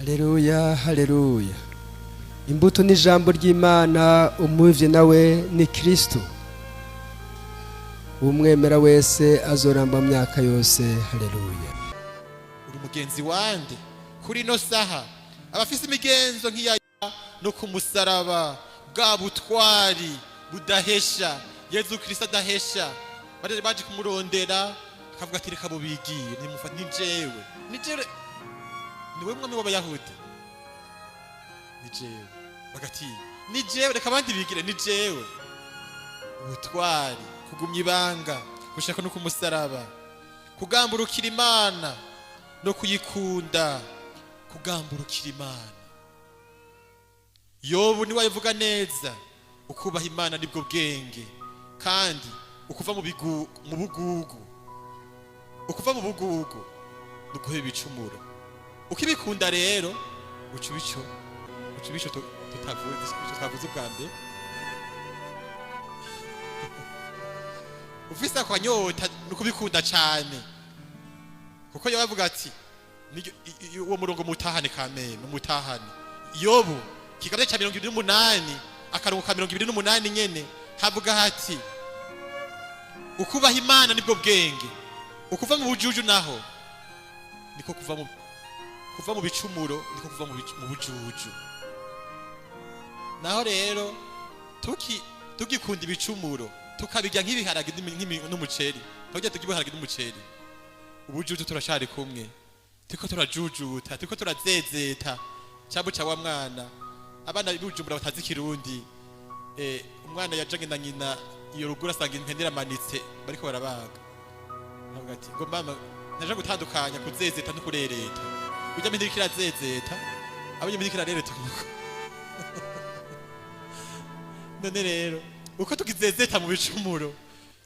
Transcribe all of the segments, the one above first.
Haleluya, haleluya. Imbuto n'ijambo ry'Imana, umuvye nawe ni Kristo. Umwemera wese azoramba myaka yose. Haleluya. Uri mugenzi wande kuri no saha abafise imigenzo nk'iya no kumusaraba bwa butwari budahesha Yezu Kristo adahesha baje kumurondera akavuga ati reka bubigiye nimufata ni jewe niwe mwami w'abayahudi ni jewe bagati ni jewe reka abandi bigire ni jewe ubutwari kugumya ibanga gushaka no kumusaraba kugamburukira Imana no kuyikunda kugamburukira Imana. Yobu ni wayivuga neza ukubaha Imana nibwo bwenge kandi ukuva mu bugugu nukuhe ibicumuro ukibikunda rero ucubico tutavuze ubwa mbere ufise akanyota nukubikunda cyane kuko yavuga ati uwo murongo mutahane kameme mutahane. Yobu kigabye cya 28 akarongo ka 28 nyene havuga hati ukubaha Imana nibwo bwenge ukuva mu bujuju naho niko kuva mu bicumuro niko kuva mu bujuju naho rero tukikunda ibicumuro tukabijya nk'ibiharage n'umuceri tujya tugibiharage n'umuceri ubujuju turashari kumwe tiko turajujuta tiko turazezeta cyabo cya wa mwana abana bibujumbura batazi kirundi umwana yajanye na nyina iyo rugura asanga impendera manitse bariko barabaga avuga ati ngo mama naje gutandukanya kuzezeta no kurereta ujya mpindira kirazezeta abanye mpindira kirarereta none rero uko tukizezeta mu bicumuro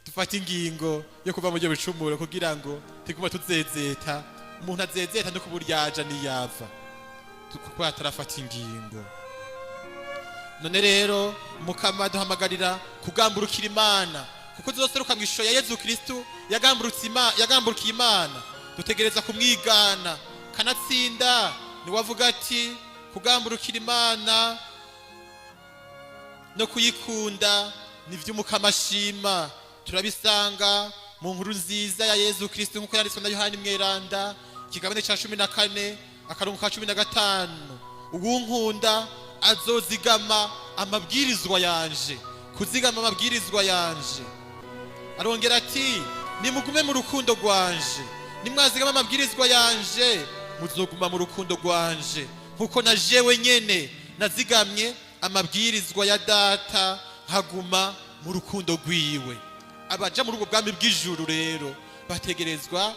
dufata ingingo yo kuva mu byo bicumuro kugira ngo tigume tuzezeta umuntu azezeta no kuburyaja niyava kuko atarafata ingingo. None rero mukama duhamagarira kugamburukira Imana kuko tuzoseruka mu ishusho ya Yezu Kristo yagamburukiye Imana dutegereza kumwigana kanatsinda ni wavuga ati kugamburukira Imana no kuyikunda nivyo mukama shima turabisanga mu nkuru nziza ya Yezu Kristo nkuko yanditswe na Yohani Mweranda kigabane ca 14 akarongo ka 15 ugunkunda azozigama amabwirizwa yanje kuzigama amabwirizwa yanje arongera ati nimugume mu rukundo rwanje nimwazigama amabwirizwa yanje muzoguma mu rukundo rwanje nkuko na jewe nyene nazigamye amabwirizwa ya data haguma mu rukundo rwiwe. Abaja muri ubwo bwami bw'ijuru rero bategerezwa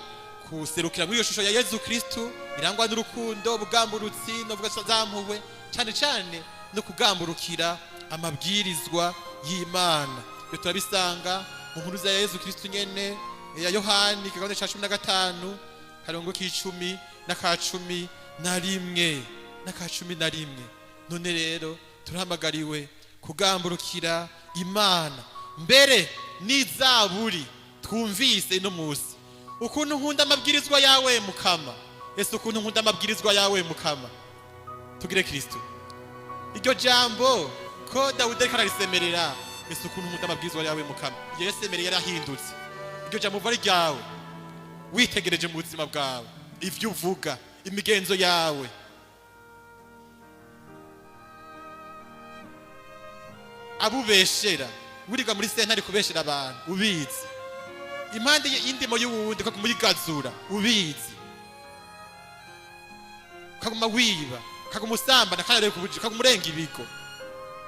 kuserukira muri iyo shusho ya Yezu Kristo irangwa n'urukundo bugamburutsi no vuga zampuwe cyane cyane no kugamburukira amabwirizwa y'Imana. Byo turabisanga mu nkuru za Yezu Kristo nyene ya Yohani kigabane ca 15 karongo k'icumi na ka 11 na ka 11. None rero turahamagariwe kugamburukira Imana mbere n'izaburi twumvise ino musi ukuntu nkunda amabwirizwa yawe mukama ese ukuntu nkunda amabwirizwa yawe mukama tugire Kristo iryo jambo ko Dawudi ariko ararisemerera ese ukuntu nkunda amabwirizwa yawe mukama yesemereye yarahindutse iryo jambo vari ryawe witegereje mu buzima bwawe ivyo uvuga imigenzo yawe abubeshera buriga muri sentare kubeshera abantu ubizi impande y'indimo y'uwundi ko kumuyigazura ubizi kaguma wiba kaguma usambana kandi kubujije kaguma urenga ibigo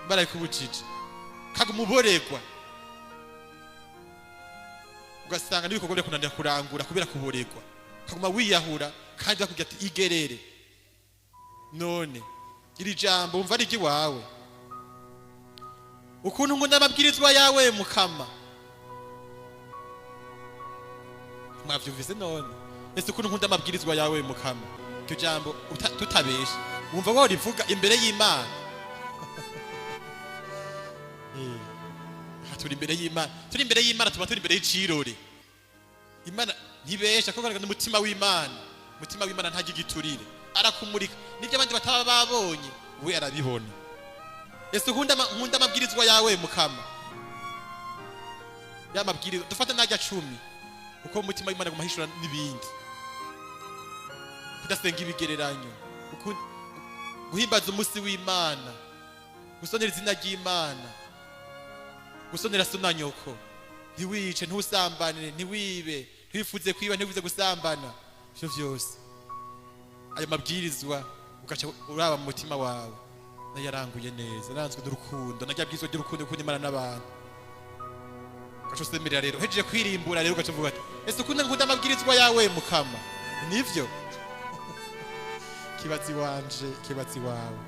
baraye kubujije kaguma uboregwa ugasanga n'ibikorwa byo kunanira kurangura kubera kuboregwa kaguma wiyahura kandi bakubwira ati igerere. None iri jambo umva ari iwawe ukuntu nkunda amabwirizwa yawe mukama mwavyumvise none ese ukuntu nkunda amabwirizwa yawe mukama iryo jambo tutabesha wumva ko rivuga imbere y'Imana turi imbere y'Imana tuba turi imbere y'icirore Imana ntibesha ko garagana umutima w'Imana ntagigiturire arakumurika nibyo abandi bataba babonye we arabibona. Ese nkunda amabwirizwa yawe Mukama, ya mabwirizwa dufata najya 10 uko umutima w'Imana gumahishura n'ibindi, kudasenga ibigereranyo, guhimbaza umunsi w'Imana, gusonera izina ry'Imana, gusonera suna nyoko, ntiwice, ntusambane, ntiwibe, ntiwifuze kwiba, ntiwifuze gusambana. Ivyo vyose ayo mabwirizwa ugaca uraba mu mutima wawe nayaranguye neza, naranzwe n'urukundo, najya bwizwa ry'urukundo kuko Imana n'abantu. Ugaca usemerera rero, hejeje kwirimbura rero ugaca uvuga ati ese ukunda nkunda amabwirizwa yawe Mukama. Nivyo kibazi wanje, kibazi wawe.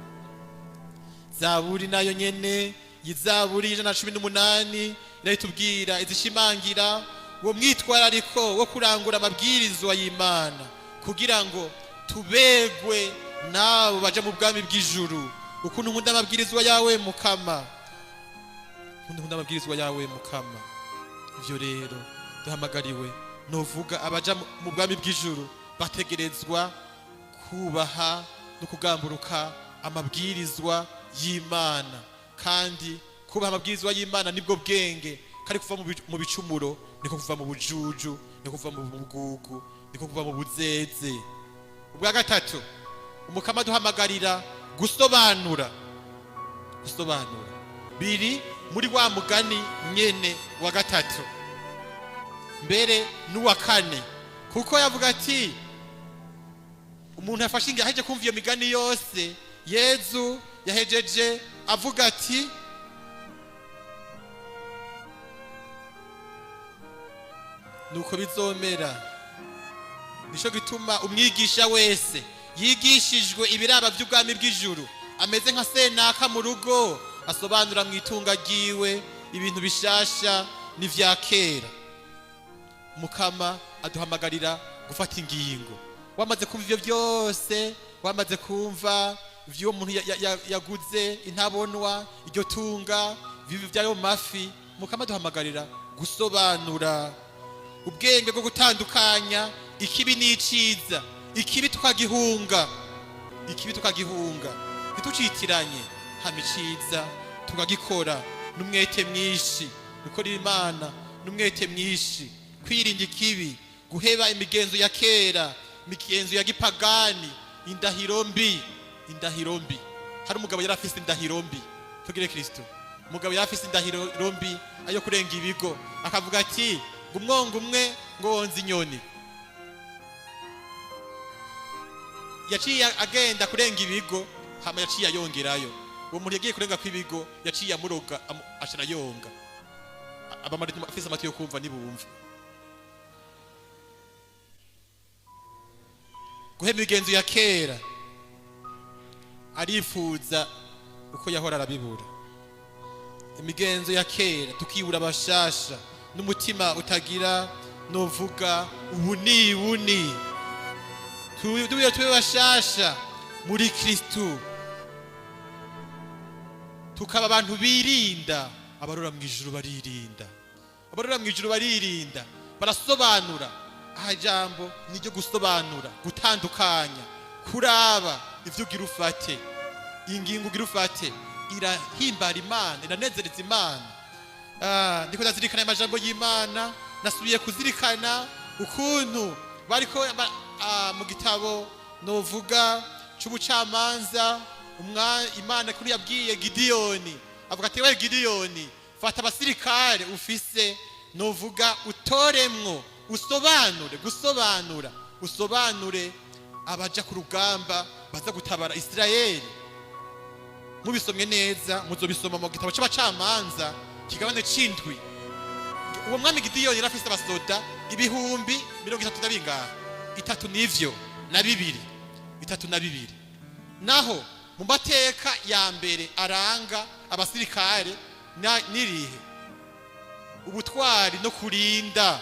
Zaburi nayo nyene, Zaburi 118 iratubwira izishimangira uwo mwitwarariko wo kurangura amabwirizwa y'Imana kugira ngo tubegwe nabo baje mu bwami bw'ijuru. Ukuntu nkunda amabwirizwa yawe Mukama, nkunda amabwirizwa yawe Mukama. Ivyo rero duhamagariwe novuga abaja mu bwami bw'ijuru bategerezwa kubaha no kugamburuka amabwirizwa y'Imana, kandi kubaha amabwirizwa y'Imana nibwo bwenge, kari kuva mu bicumuro, niko kuva mu bujuju, niko kuva mu bugugu, niko kuva mu buzeze. Ubwa gatatu Umukama duhamagarira gusobanura biri muri wa mugani nyene wa gatatu mbere n'uwa kane, kuko yavuga ati umuntu yafashe ingingo aheje kumva iyo migani yose. Yezu yahejeje avuga ati nuko bizomera. Nisho gituma umwigisha wese yigishijwe ibiraba by'ubwami bw'ijuru ameze nka senaka mu rugo, asobanura mu itunga ryiwe ibintu bishasha n'ivya kera. Mukama aduhamagarira gufata ingingo. Wamaze kumva ivyo byose, wamaze kumva ivyo umuntu yaguze intabonwa, iryo tunga, vivi vyayo mafi, Mukama aduhamagarira gusobanura ubwenge bwo gutandukanya ikibi n'iciza, ikibi tukagihunga, ntitucitiranye, hama iciza tukagikora n'umwete mwinshi, gukorera Imana n'umwete mwinshi, kwirinda ikibi, guheba imigenzo ya kera, imigenzo ya gipagani, indahiro mbi. Hari umugabo yari afise indahiro mbi, tugire Kristo. Umugabo yari afise indahiro mbi ayo kurenga ibigo, akavuga ati umwongo umwe ngo wonza inyoni. Yaciye agenda kurenga ibigo, hama yaciye ayongerayo. Uwo muntu yagiye kurenga kw'ibigo yaciye amuroga, ashana yonga. Abamara afise amatwi yo kumva nibumva. Guhema imigenzo ya kera, arifuza uko yahora arabibura. Imigenzo ya kera tukibura abashasha n'umutima utagira novuga ubuni. Tubiye tube bashasha muri Kristo, tukaba abantu birinda. Abarora mu ijuru baririnda, barasobanura. Aha jambo niryo gusobanura, gutandukanya, kuraba ivyo ugira ufate, ingingo ugira ufate irahimbara Imana, iranezereza Imana. Ndiko ndazirikana amajambo y'Imana, nasubiye kuzirikana ukuntu bariko mu gitabo novuga c'ubucamanza, Imana kuri yabwiye Gideyoni, avuga ati we Gideyoni, fata abasirikare ufise novuga utoremwo, usobanure abaja ku rugamba baza gutabara Israeli. Mubisomye neza, muzobisoma mu gitabo c'abacamanza kigabane c'indwi. Uwo mwami Gideyoni yari afise abasoda 30 bingahe, 32. Naho mu mateka ya mbere aranga abasirikare nirihe ubutwari no kurinda.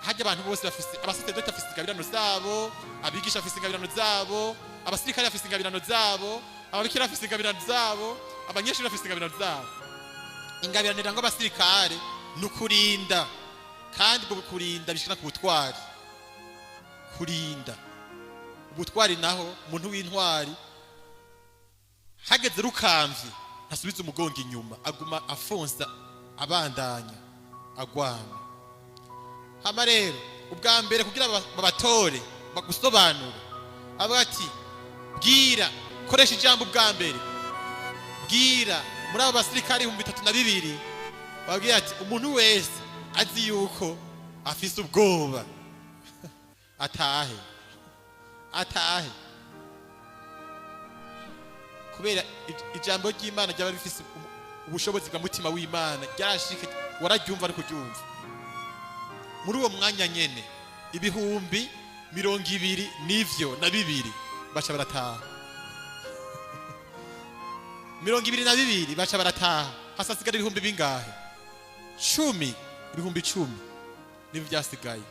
Hajya abantu bose bafise, abasirikare bafise ingabirano zabo, abigisha bafise ingabirano zabo, abasirikare bafise ingabirano zabo, ababikira bafise ingabirano zabo, abanyeshuri bafise ingabirano zabo. Ingabirano iranga abasirikare nukurinda, kandi bwo kurinda bishika ku butwari. Kurinda ubutwari naho umuntu w'intwari hageze rukamvye ntasubiza umugongo inyuma, aguma afonsa abandanya agwana. Hama rero ubwa mbere kugira babatore bagusobanura avuga ati bwira, koresha ijambo ubwa mbere, bwira muri abo basirikari 3200 babwira ati umuntu wese azi yuko afise ubwoba atahe kubera ijambo ry'Imana ryaba rifise ubushobozi bwa mutima w'Imana, ryarashike wararyumva ariko ryumva. Muri uwo mwanya nyene 220 baca barataha 220 baca barataha, hasasigara ibihumbi bingahe? 10 nivyo byasigaye.